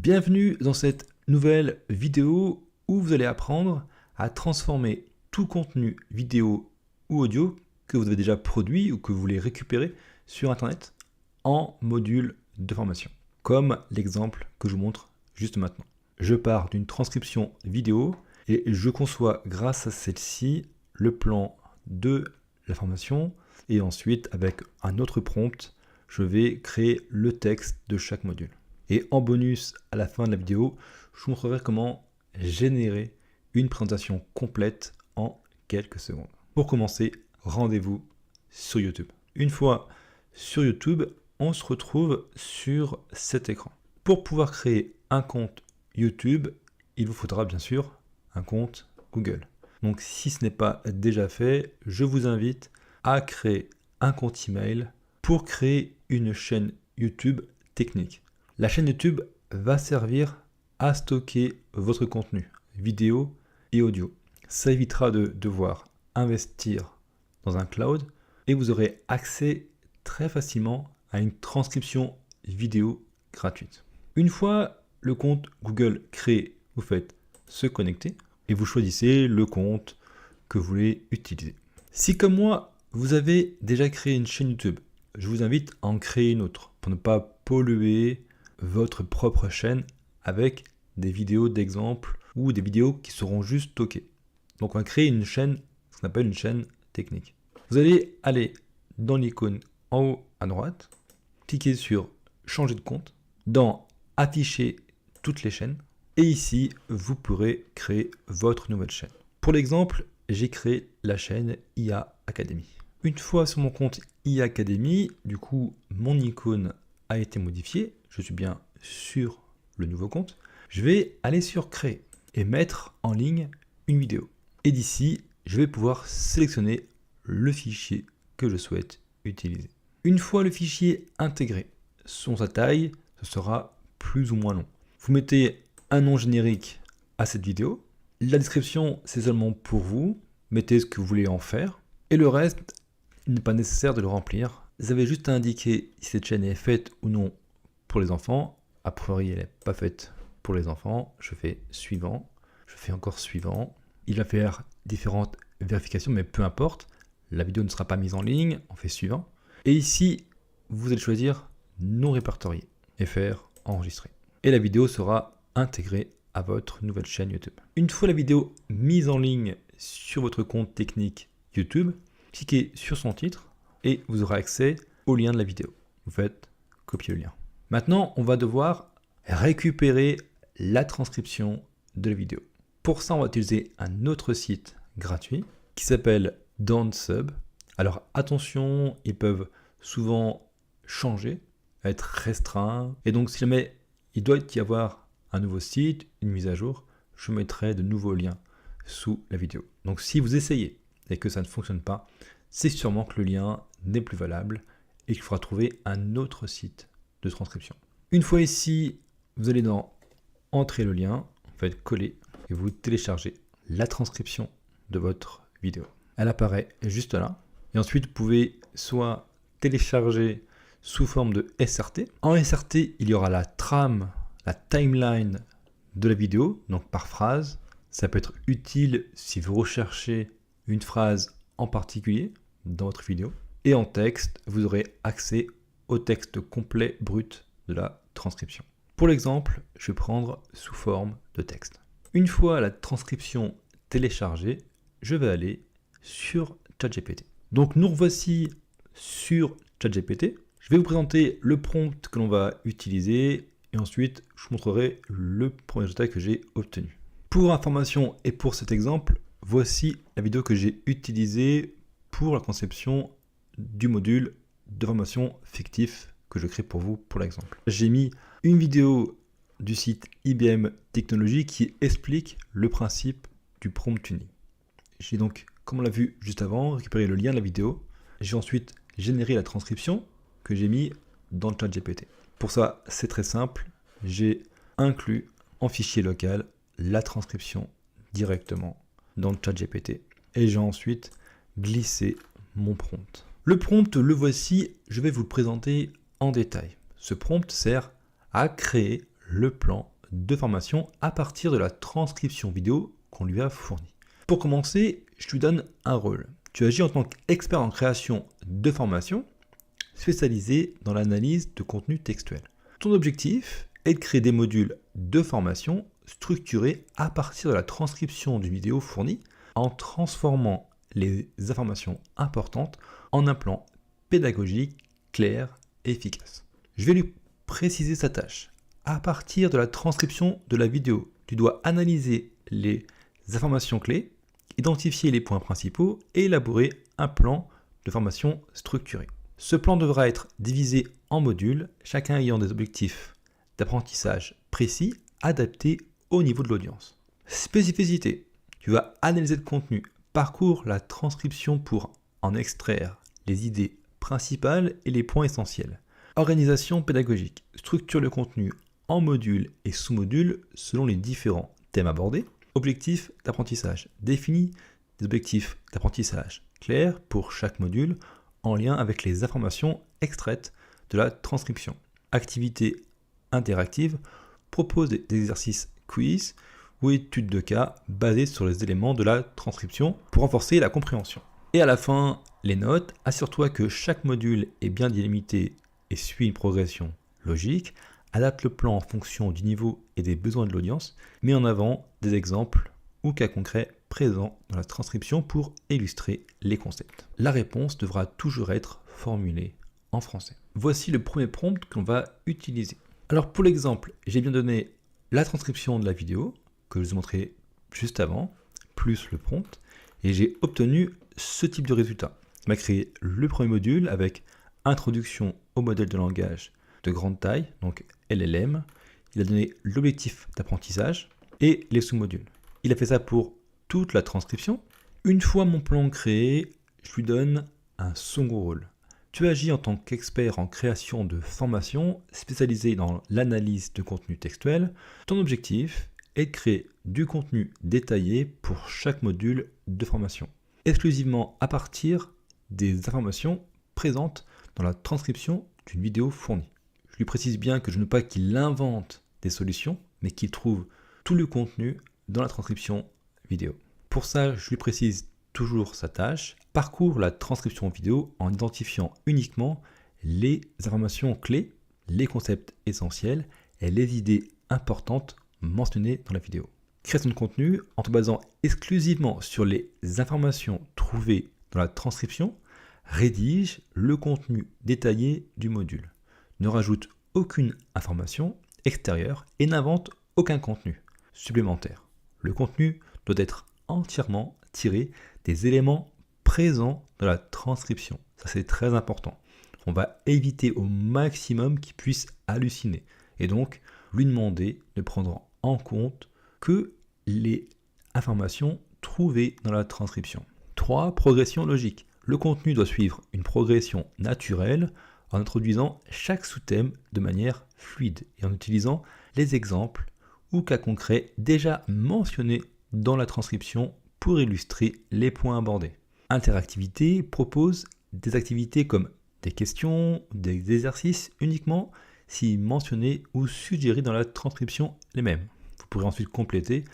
Bienvenue dans cette nouvelle vidéo où vous allez apprendre à transformer tout contenu vidéo ou audio que vous avez déjà produit ou que vous voulez récupérer sur Internet en module de formation, comme l'exemple que je vous montre juste maintenant. Je pars d'une transcription vidéo et je conçois grâce à celle-ci le plan de la formation et ensuite avec un autre prompt, je vais créer le texte de chaque module. Et en bonus, à la fin de la vidéo, je vous montrerai comment générer une présentation complète en quelques secondes. Pour commencer, rendez-vous sur YouTube. Une fois sur YouTube, on se retrouve sur cet écran. Pour pouvoir créer un compte YouTube, il vous faudra bien sûr un compte Google. Donc si ce n'est pas déjà fait, je vous invite à créer un compte email pour créer une chaîne YouTube technique. La chaîne YouTube va servir à stocker votre contenu, vidéo et audio. Ça évitera de devoir investir dans un cloud et vous aurez accès très facilement à une transcription vidéo gratuite. Une fois le compte Google créé, vous faites se connecter et vous choisissez le compte que vous voulez utiliser. Si comme moi, vous avez déjà créé une chaîne YouTube, je vous invite à en créer une autre pour ne pas polluer votre propre chaîne avec des vidéos d'exemple ou des vidéos qui seront juste stockées. Donc on va créer une chaîne, ce qu'on appelle une chaîne technique. Vous allez aller dans l'icône en haut à droite, cliquer sur changer de compte, dans afficher toutes les chaînes, et ici vous pourrez créer votre nouvelle chaîne. Pour l'exemple, j'ai créé la chaîne IA Academy. Une fois sur mon compte IA Academy, du coup mon icône a été modifiée, je suis bien sur le nouveau compte, je vais aller sur créer et mettre en ligne une vidéo. Et d'ici, je vais pouvoir sélectionner le fichier que je souhaite utiliser. Une fois le fichier intégré, selon sa taille, ce sera plus ou moins long. Vous mettez un nom générique à cette vidéo. La description, c'est seulement pour vous. Mettez ce que vous voulez en faire. Et le reste, il n'est pas nécessaire de le remplir. Vous avez juste à indiquer si cette chaîne est faite ou non pour les enfants. A priori, elle n'est pas faite pour les enfants. Je fais suivant. Je fais encore suivant. Il va faire différentes vérifications, mais peu importe. La vidéo ne sera pas mise en ligne. On fait suivant. Et ici, vous allez choisir non répertorié et faire enregistrer. Et la vidéo sera intégrée à votre nouvelle chaîne YouTube. Une fois la vidéo mise en ligne sur votre compte technique YouTube, cliquez sur son titre et vous aurez accès au lien de la vidéo. Vous faites copier le lien. Maintenant, on va devoir récupérer la transcription de la vidéo. Pour ça, on va utiliser un autre site gratuit qui s'appelle Downsub. Alors attention, ils peuvent souvent changer, être restreints. Et donc si jamais il doit y avoir un nouveau site, une mise à jour, je mettrai de nouveaux liens sous la vidéo. Donc si vous essayez et que ça ne fonctionne pas, c'est sûrement que le lien n'est plus valable et qu'il faudra trouver un autre site de transcription. Une fois ici, vous allez dans Entrer le lien, vous faites coller et vous téléchargez la transcription de votre vidéo. Elle apparaît juste là. Et ensuite, vous pouvez soit télécharger sous forme de SRT. En SRT, il y aura la trame, la timeline de la vidéo, donc par phrase. Ça peut être utile si vous recherchez une phrase en particulier dans votre vidéo. Et en texte, vous aurez accès au texte complet brut de la transcription. Pour l'exemple, je vais prendre sous forme de texte. Une fois la transcription téléchargée, je vais aller sur ChatGPT. Donc nous revoici sur ChatGPT. Je vais vous présenter le prompt que l'on va utiliser et ensuite je vous montrerai le premier résultat que j'ai obtenu. Pour information et pour cet exemple, voici la vidéo que j'ai utilisée pour la conception du module de formation fictif que je crée pour vous pour l'exemple. J'ai mis une vidéo du site IBM Technologies qui explique le principe du prompt tuning. J'ai donc, comme on l'a vu juste avant, récupéré le lien de la vidéo. J'ai ensuite généré la transcription que j'ai mis dans le ChatGPT. Pour ça, c'est très simple. J'ai inclus en fichier local la transcription directement dans le ChatGPT. Et j'ai ensuite glissé mon prompt. Le prompt, le voici. Je vais vous le présenter en détail. Ce prompt sert à créer le plan de formation à partir de la transcription vidéo qu'on lui a fournie. Pour commencer, je lui donne un rôle. Tu agis en tant qu'expert en création de formation, spécialisé dans l'analyse de contenu textuel. Ton objectif est de créer des modules de formation structurés à partir de la transcription d'une vidéo fournie en transformant les informations importantes en un plan pédagogique, clair et efficace. Je vais lui préciser sa tâche. À partir de la transcription de la vidéo, tu dois analyser les informations clés, identifier les points principaux et élaborer un plan de formation structuré. Ce plan devra être divisé en modules, chacun ayant des objectifs d'apprentissage précis, adaptés au niveau de l'audience. Spécificité. Tu vas analyser le contenu, parcours la transcription pour en extraire les idées principales et les points essentiels. Organisation pédagogique. Structure le contenu en modules et sous-modules selon les différents thèmes abordés. Objectifs d'apprentissage. Définis des objectifs d'apprentissage clairs pour chaque module en lien avec les informations extraites de la transcription. Activité interactive. Propose des exercices quiz ou études de cas basées sur les éléments de la transcription pour renforcer la compréhension. Et à la fin, les notes. Assure-toi que chaque module est bien délimité et suit une progression logique. Adapte le plan en fonction du niveau et des besoins de l'audience. Mets en avant des exemples ou cas concrets présents dans la transcription pour illustrer les concepts. La réponse devra toujours être formulée en français. Voici le premier prompt que l'on va utiliser. Alors pour l'exemple, j'ai bien donné la transcription de la vidéo que je vous ai montré juste avant, plus le prompt, et j'ai obtenu ce type de résultat. Il m'a créé le premier module avec introduction au modèle de langage de grande taille, donc LLM. Il a donné l'objectif d'apprentissage et les sous-modules. Il a fait ça pour toute la transcription. Une fois mon plan créé, je lui donne un second rôle. Tu agis en tant qu'expert en création de formation spécialisé dans l'analyse de contenu textuel. Ton objectif est de créer du contenu détaillé pour chaque module de formation, exclusivement à partir des informations présentes dans la transcription d'une vidéo fournie. Je lui précise bien que je ne veux pas qu'il invente des solutions, mais qu'il trouve tout le contenu dans la transcription vidéo. Pour ça, je lui précise toujours sa tâche. Parcours la transcription vidéo en identifiant uniquement les informations clés, les concepts essentiels et les idées importantes mentionnées dans la vidéo. Création de contenu en te basant exclusivement sur les informations trouvées dans la transcription. Rédige le contenu détaillé du module. Ne rajoute aucune information extérieure et n'invente aucun contenu supplémentaire. Le contenu doit être entièrement tiré des éléments présents dans la transcription. Ça, c'est très important. On va éviter au maximum qu'il puisse halluciner et donc lui demander de prendre en compte que les informations trouvées dans la transcription. 3. Progression logique. Le contenu doit suivre une progression naturelle en introduisant chaque sous-thème de manière fluide et en utilisant les exemples ou cas concrets déjà mentionnés dans la transcription pour illustrer les points abordés. Interactivité propose des activités comme des questions, des exercices uniquement si mentionnés ou suggérés dans la transcription les mêmes. Vous pourrez ensuite compléter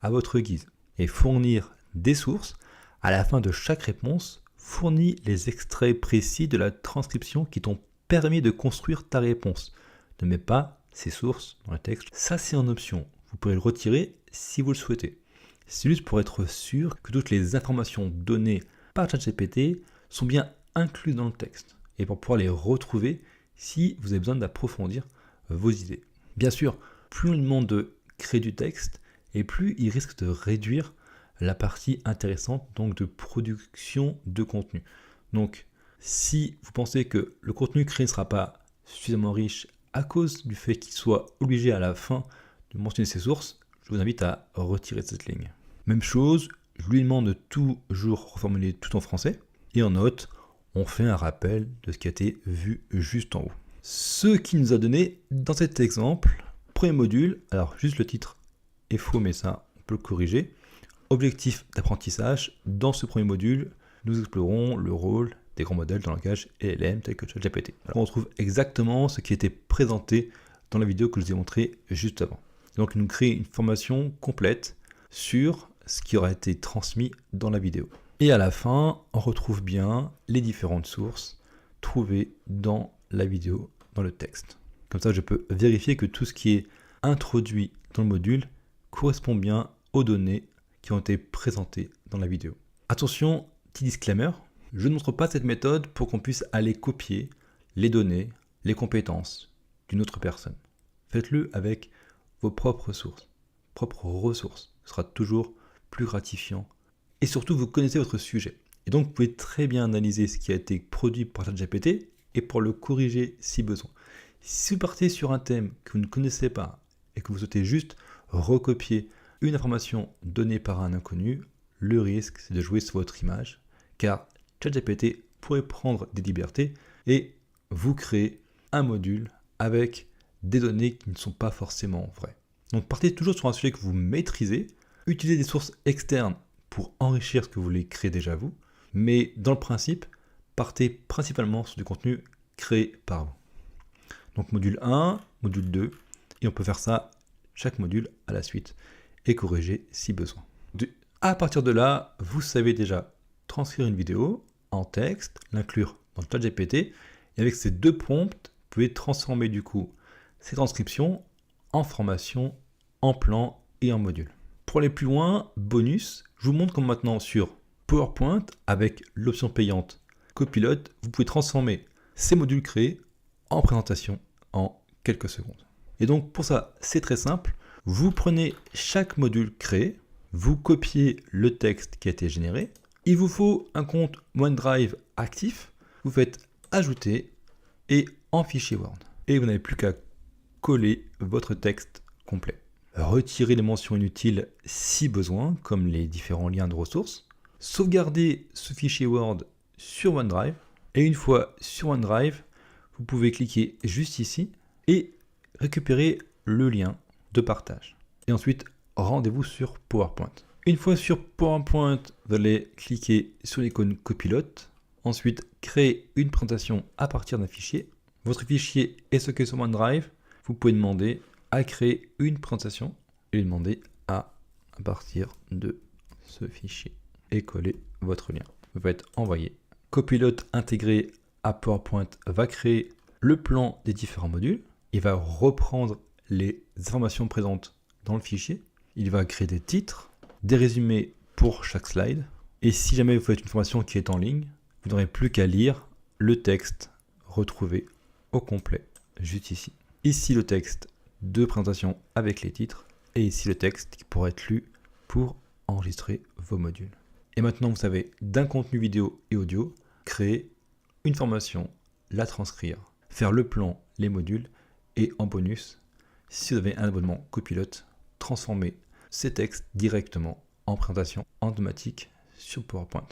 à votre guise et fournir des sources. À la fin de chaque réponse, fournis les extraits précis de la transcription qui t'ont permis de construire ta réponse. Ne mets pas ces sources dans le texte. Ça, c'est en option. Vous pourrez le retirer si vous le souhaitez. C'est juste pour être sûr que toutes les informations données par ChatGPT sont bien incluses dans le texte et pour pouvoir les retrouver si vous avez besoin d'approfondir vos idées. Bien sûr, plus on lui demande de créer du texte et plus il risque de réduire la partie intéressante, donc de production de contenu. Donc, si vous pensez que le contenu créé ne sera pas suffisamment riche à cause du fait qu'il soit obligé à la fin de mentionner ses sources, je vous invite à retirer cette ligne. Même chose, je lui demande de toujours reformuler tout en français. Et en note, on fait un rappel de ce qui a été vu juste en haut. Ce qu'il nous a donné dans cet exemple, premier module, alors juste le titre est faux, mais ça, on peut le corriger. Objectif d'apprentissage. Dans ce premier module, nous explorons le rôle des grands modèles dans le langage LLM tel que ChatGPT. On retrouve exactement ce qui était présenté dans la vidéo que je vous ai montré juste avant. Donc il nous crée une formation complète sur ce qui aura été transmis dans la vidéo. Et à la fin, on retrouve bien les différentes sources trouvées dans la vidéo, dans le texte. Comme ça, je peux vérifier que tout ce qui est introduit dans le module correspond bien aux données qui ont été présentées dans la vidéo. Attention, petit disclaimer, je ne montre pas cette méthode pour qu'on puisse aller copier les données, les compétences d'une autre personne. Faites-le avec vos propres sources, propres ressources. Ce sera toujours plus gratifiant. Et surtout, vous connaissez votre sujet. Et donc, vous pouvez très bien analyser ce qui a été produit par ChatGPT et pour le corriger si besoin. Si vous partez sur un thème que vous ne connaissez pas et que vous souhaitez juste recopier une information donnée par un inconnu, le risque, c'est de jouer sur votre image, car ChatGPT pourrait prendre des libertés et vous créer un module avec des données qui ne sont pas forcément vraies. Donc partez toujours sur un sujet que vous maîtrisez, utilisez des sources externes pour enrichir ce que vous voulez créer déjà vous, mais dans le principe, partez principalement sur du contenu créé par vous. Donc module 1, module 2, et on peut faire ça chaque module à la suite et corriger si besoin. À partir de là, vous savez déjà transcrire une vidéo en texte, l'inclure dans le ChatGPT, et avec ces deux prompts, vous pouvez transformer du coup ces transcriptions en formation, en plan et en module. Pour aller plus loin, bonus, je vous montre comme maintenant sur PowerPoint, avec l'option payante Copilot, vous pouvez transformer ces modules créés en présentation en quelques secondes. Et donc pour ça, c'est très simple. Vous prenez chaque module créé, vous copiez le texte qui a été généré. Il vous faut un compte OneDrive actif. Vous faites ajouter et en fichier Word. Et vous n'avez plus qu'à coller votre texte complet. Retirez les mentions inutiles si besoin, comme les différents liens de ressources. Sauvegardez ce fichier Word sur OneDrive. Et une fois sur OneDrive, vous pouvez cliquer juste ici et récupérer le lien de partage. Et ensuite, rendez-vous sur PowerPoint. Une fois sur PowerPoint, vous allez cliquer sur l'icône Copilote. Ensuite, créer une présentation à partir d'un fichier. Votre fichier est stocké sur OneDrive. Vous pouvez demander à créer une présentation et lui demander à partir de ce fichier et coller votre lien. Vous faites envoyer. Copilot intégré à PowerPoint va créer le plan des différents modules. Il va reprendre les informations présentes dans le fichier. Il va créer des titres, des résumés pour chaque slide. Et si jamais vous faites une formation qui est en ligne, vous n'aurez plus qu'à lire le texte retrouvé au complet, juste ici. Ici le texte de présentation avec les titres, et ici le texte qui pourra être lu pour enregistrer vos modules. Et maintenant, vous savez, d'un contenu vidéo et audio, créer une formation, la transcrire, faire le plan, les modules, et en bonus, si vous avez un abonnement Copilot, transformer ces textes directement en présentation automatique sur PowerPoint.